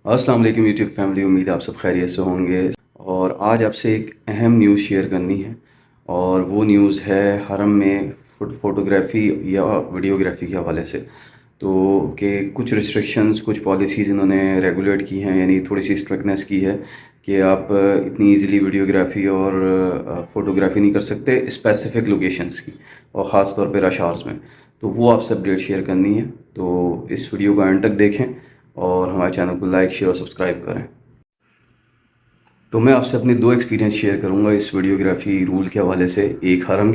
अस्सलाम वालेकुम YouTube family. उम्मीद है आप सब खैरियत से होंगे। और आज आपसे एक अहम न्यूज़ शेयर करनी है, और वो न्यूज़ है हरम में फ़ोटोग्राफ़ी या वीडियोग्राफ़ी के हवाले से। तो कि कुछ रिस्ट्रिक्शंस, कुछ पॉलिसीज़ इन्होंने रेगुलेट की हैं, यानी थोड़ी सी स्ट्रिक्टनेस की है कि आप इतनी इजीली वीडियोग्राफ़ी और फ़ोटोग्राफ़ी नहीं कर सकते स्पेसिफ़िक लोकेशंस की, और ख़ास तौर पे रश आवर्स में। तो वो आपसे अपडेट शेयर करनी है। तो इस वीडियो को एंड तक देखें और हमारे चैनल को लाइक, शेयर और सब्सक्राइब करें। तो मैं आपसे अपने दो एक्सपीरियंस शेयर करूंगा इस वीडियोग्राफी रूल के हवाले से। एक हरम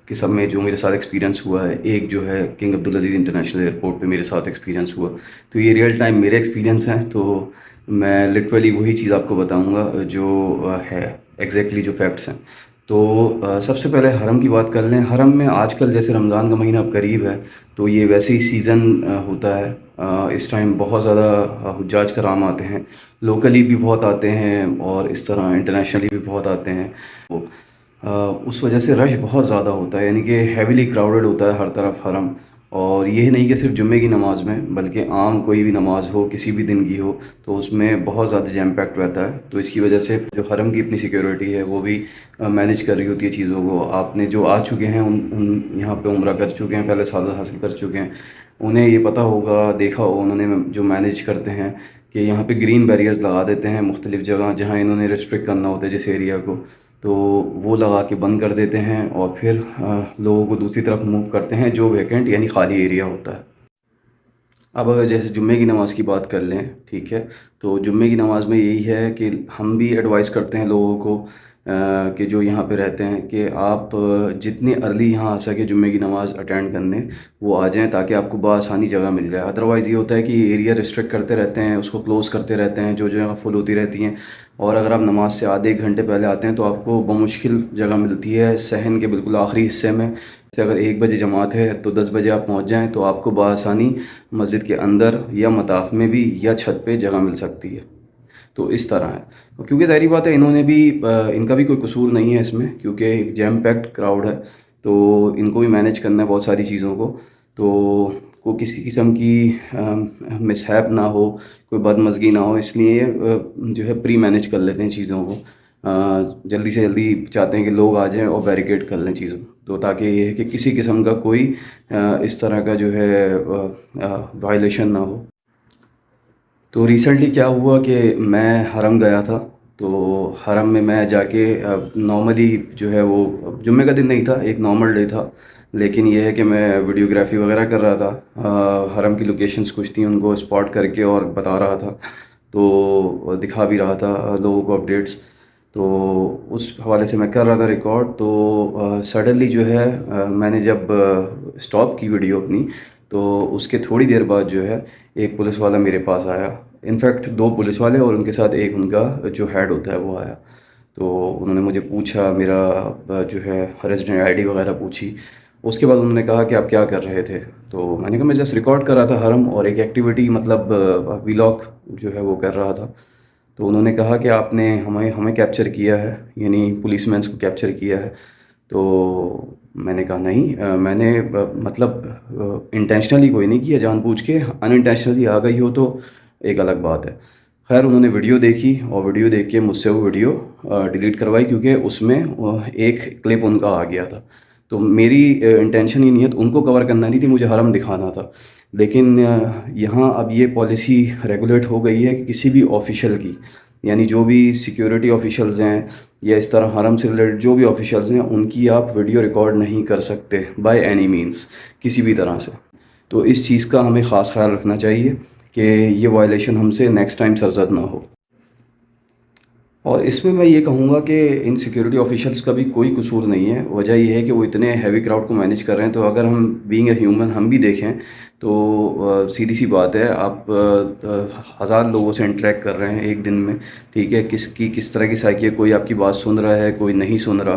के सब में जो मेरे साथ एक्सपीरियंस हुआ है, एक जो है किंग अब्दुल अज़ीज़ इंटरनेशनल एयरपोर्ट पे मेरे साथ एक्सपीरियंस हुआ। तो ये रियल टाइम मेरे एक्सपीरियंस हैं, तो मैं लिटरली वही चीज़ आपको बताऊंगा जो है एग्जैक्टली जो फैक्ट्स हैं। तो सबसे पहले हरम की बात कर लें। हरम में आजकल जैसे रमज़ान का महीना अब करीब है, तो ये वैसे ही सीज़न होता है। इस टाइम बहुत ज़्यादा हुज्जाज कराम आते हैं, लोकली भी बहुत आते हैं और इस तरह इंटरनेशनली भी बहुत आते हैं। तो उस वजह से रश बहुत ज़्यादा होता है, यानी कि हेविली क्राउडेड होता है हर तरफ हरम। और यही नहीं कि सिर्फ जुम्मे की नमाज़ में, बल्कि आम कोई भी नमाज़ हो, किसी भी दिन की हो, तो उसमें बहुत ज़्यादा जैम पैक्ट रहता है। तो इसकी वजह से जो हरम की इतनी सिक्योरिटी है वो भी मैनेज कर रही होती है चीज़ों को। आपने जो आ चुके हैं, उन यहाँ पे उम्रा कर चुके हैं, पहले सादा हासिल कर चुके हैं, उन्हें ये पता होगा, देखा हो उन्होंने जो मैनेज करते हैं कि यहाँ पे ग्रीन बैरियर्स लगा देते हैं मुख्तलिफ़ जगह जहाँ इन्होंने रिस्ट्रिक्ट करना होता है जिस एरिया को। तो वो लगा के बंद कर देते हैं और फिर लोगों को दूसरी तरफ मूव करते हैं जो वैकेंट यानी खाली एरिया होता है। अब अगर जैसे जुम्मे की नमाज़ की बात कर लें, ठीक है, तो जुम्मे की नमाज़ में यही है कि हम भी एडवाइस करते हैं लोगों को कि जो यहाँ पे रहते हैं कि आप जितनी अर्ली यहाँ आ सके जुम्मे की नमाज़ अटेंड करने वो आ जाएं, ताकि आपको बआसानी जगह मिल जाए। अदरवाइज़ ये होता है कि एरिया रिस्ट्रिक्ट करते रहते हैं, उसको क्लोज़ करते रहते हैं, जो जगह फुल होती रहती हैं। और अगर आप नमाज से आधे एक घंटे पहले आते हैं तो आपको बमुश्किल जगह मिलती है सहन के बिल्कुल आखिरी हिस्से में। जैसे अगर 1 बजे जमात है तो 10 बजे आप पहुँच जाएँ तो आपको बआसानी मस्जिद के अंदर या मताफ़ में भी या छत पे जगह मिल सकती है। तो इस तरह है। और क्योंकि ज़ाहिर बात है इन्होंने भी इनका भी कोई कसूर नहीं है इसमें, क्योंकि जैम पैक्ड क्राउड है, तो इनको भी मैनेज करना है बहुत सारी चीज़ों को। तो को किसी किस्म की मिसहैप ना हो, कोई बदमज़गी ना हो, इसलिए ये जो है प्री मैनेज कर लेते हैं चीज़ों को। जल्दी से जल्दी चाहते हैं कि लोग आ जाएं और बैरिकेड कर लें चीज़ों को, तो ताकि ये है कि किसी किस्म का कोई इस तरह का जो है वायलेशन ना हो। तो रिसेंटली क्या हुआ कि मैं हरम गया था। तो हरम में मैं जाके नॉर्मली जो है वो जुम्मे का दिन नहीं था, एक नॉर्मल डे था, लेकिन ये है कि मैं वीडियोग्राफी वगैरह कर रहा था। हरम की लोकेशंस कुछ थी, उनको स्पॉट करके और बता रहा था, तो दिखा भी रहा था लोगों को अपडेट्स। तो उस हवाले से मैं कर रहा था रिकॉर्ड। तो सडनली जो है मैंने जब स्टॉप की वीडियो अपनी, तो उसके थोड़ी देर बाद जो है एक पुलिस वाला मेरे पास आया। इनफैक्ट दो पुलिस वाले और उनके साथ एक उनका जो हेड होता है वो आया। तो उन्होंने मुझे पूछा, मेरा जो है रेजिडेंट आईडी वगैरह पूछी। उसके बाद उन्होंने कहा कि आप क्या कर रहे थे। तो मैंने कहा मैं जस्ट रिकॉर्ड कर रहा था हरम, और एक एक्टिविटी मतलब व्लॉग जो है वो कर रहा था। तो उन्होंने कहा कि आपने हमें हमें कैप्चर किया है, यानी पुलिसमैन्स को कैप्चर किया है। तो मैंने कहा नहीं, मैंने मतलब इंटेंशनली कोई नहीं किया, जानबूझ के अनइंटेंशनली आ गई हो तो एक अलग बात है। खैर उन्होंने वीडियो देखी और वीडियो देख के मुझसे वो वीडियो डिलीट करवाई, क्योंकि उसमें एक क्लिप उनका आ गया था। तो मेरी इंटेंशन ही नहीं है, तो उनको कवर करना नहीं थी, मुझे हरम दिखाना था। लेकिन यहाँ अब ये पॉलिसी रेगुलेट हो गई है कि किसी भी ऑफिशियल की, यानी जो भी सिक्योरिटी ऑफिशियल्स हैं या इस तरह हरम से रिलेटेड जो भी ऑफिशियल्स हैं, उनकी आप वीडियो रिकॉर्ड नहीं कर सकते बाय एनी मींस, किसी भी तरह से। तो इस चीज़ का हमें ख़ास ख्याल रखना चाहिए कि ये वायलेशन हमसे नेक्स्ट टाइम सरजद ना हो। और इसमें मैं ये कहूँगा कि इन सिक्योरिटी ऑफिशियल्स का भी कोई कसूर नहीं है। वजह यह है कि वो इतने हैवी क्राउड को मैनेज कर रहे हैं। तो अगर हम बीइंग ए ह्यूमन हम भी देखें तो सीधी सी बात है, आप हज़ार लोगों से इंटरेक्ट कर रहे हैं एक दिन में, ठीक है, किसकी किस तरह की साइकी है, कोई आपकी बात सुन रहा है, कोई नहीं सुन रहा।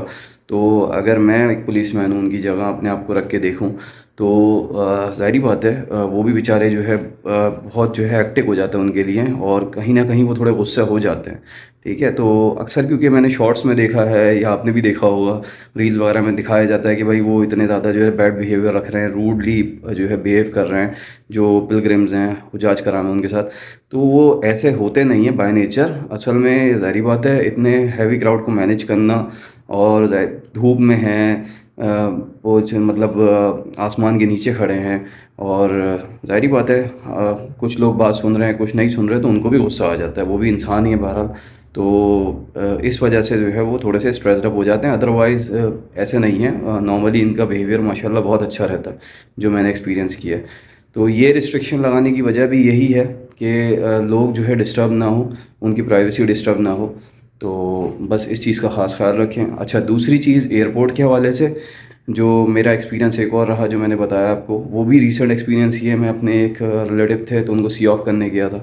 तो अगर मैं एक पुलिसमैन हूँ, उनकी जगह अपने आप को रख के देखूँ, तो ज़ाहिरी बात है वो भी बेचारे जो है बहुत जो है एक्टिव हो जाता है उनके लिए, और कहीं ना कहीं वो थोड़े गुस्से हो जाते हैं। ठीक है, तो अक्सर क्योंकि मैंने शॉर्ट्स में देखा है या आपने भी देखा होगा, रील वगैरह में दिखाया जाता है कि भाई वो इतने ज़्यादा जो है बैड बिहेवियर रख रहे हैं, रूडली जो है बिहेव कर रहे हैं जो पिलग्रिम्स हैं, हुजाज कराम है उनके साथ। تو وہ ایسے ہوتے نہیں ہیں بائی نیچر. اصل میں ظاہری بات ہے اتنے ہیوی کراؤڈ کو مینیج کرنا، اور دھوپ میں ہیں، وہ مطلب آسمان کے نیچے کھڑے ہیں، اور ظاہری بات ہے کچھ لوگ بات سن رہے ہیں کچھ نہیں سن رہے، تو ان کو بھی غصہ آ جاتا ہے، وہ بھی انسان ہی ہے بہرحال. تو اس وجہ سے جو ہے وہ تھوڑے سے اسٹریسڈ اپ ہو جاتے ہیں. ادروائز ایسے نہیں ہیں، نارملی ان کا بیہیویئر ماشاء اللہ بہت اچھا رہتا ہے جو میں نے ایکسپیرینس کیا ہے. تو یہ ریسٹرکشن لگانے کی وجہ بھی یہی ہے کہ لوگ جو ہے ڈسٹرب نہ ہوں، ان کی پرائیویسی ڈسٹرب نہ ہو. تو بس اس چیز کا خاص خیال رکھیں. اچھا، دوسری چیز ایئرپورٹ کے حوالے سے جو میرا ایکسپیرینس ایک اور رہا جو میں نے بتایا آپ کو، وہ بھی ریسنٹ ایکسپیرینس ہی ہے. میں اپنے ایک ریلیٹیو تھے تو ان کو سی آف کرنے گیا تھا،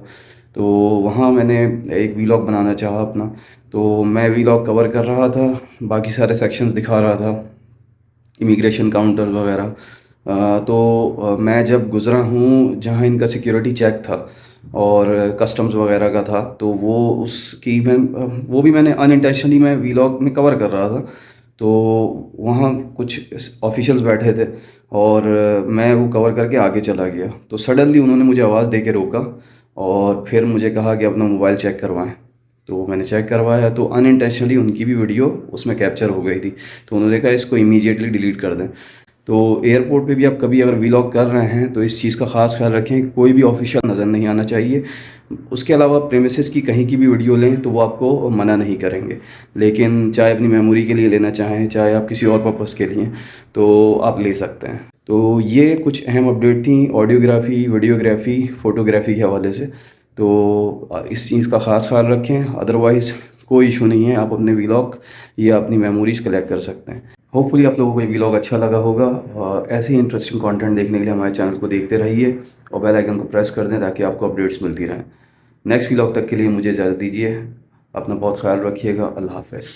تو وہاں میں نے ایک ویلاگ بنانا چاہا اپنا. تو میں ویلاگ کور کر رہا تھا، باقی سارے سیکشنز دکھا رہا تھا، امیگریشن کاؤنٹر وغیرہ. تو میں جب گزرا ہوں جہاں ان کا سیکیورٹی چیک تھا اور کسٹمز وغیرہ کا تھا، تو وہ بھی میں نے انٹینشنلی میں ویلاگ میں کور کر رہا تھا. تو وہاں کچھ آفیشلز بیٹھے تھے اور میں وہ کور کر کے آگے چلا گیا، تو سڈنلی انہوں نے مجھے آواز دے کے روکا اور پھر مجھے کہا کہ اپنا موبائل چیک کروائیں. تو میں نے چیک کروایا تو انٹینشنلی ان کی بھی ویڈیو اس میں کیپچر ہو گئی تھی. تو انہوں نے کہا اس کو امیجیٹلی ڈیلیٹ کر دیں. تو ایئرپورٹ پہ بھی آپ کبھی اگر ویلاگ کر رہے ہیں تو اس چیز کا خاص خیال رکھیں، کوئی بھی آفیشیل نظر نہیں آنا چاہیے. اس کے علاوہ پریمیسز کی کہیں کی بھی ویڈیو لیں تو وہ آپ کو منع نہیں کریں گے، لیکن چاہے اپنی میموری کے لیے لینا چاہیں چاہے آپ کسی اور پرپس کے لیے تو آپ لے سکتے ہیں. تو یہ کچھ اہم اپڈیٹ تھیں آڈیوگرافی، ویڈیوگرافی، فوٹوگرافی کے حوالے سے. تو اس چیز کا خاص خیال رکھیں، ادروائز کوئی ایشو نہیں ہے، آپ اپنے ویلاگ یا اپنی میموریز کلیکٹ کر سکتے ہیں. ہوپ فلی آپ لوگوں کو یہ ویلاگ اچھا لگا ہوگا. ایسے ہی انٹرسٹنگ کانٹینٹ دیکھنے کے لیے ہمارے چینل کو دیکھتے رہیے اور بیل آئیکن کو پریس کر دیں تاکہ آپ کو اپڈیٹس ملتی رہیں. نیکسٹ ویلاگ تک کے لیے مجھے اجازت دیجیے. اپنا بہت خیال رکھیے گا. اللہ حافظ.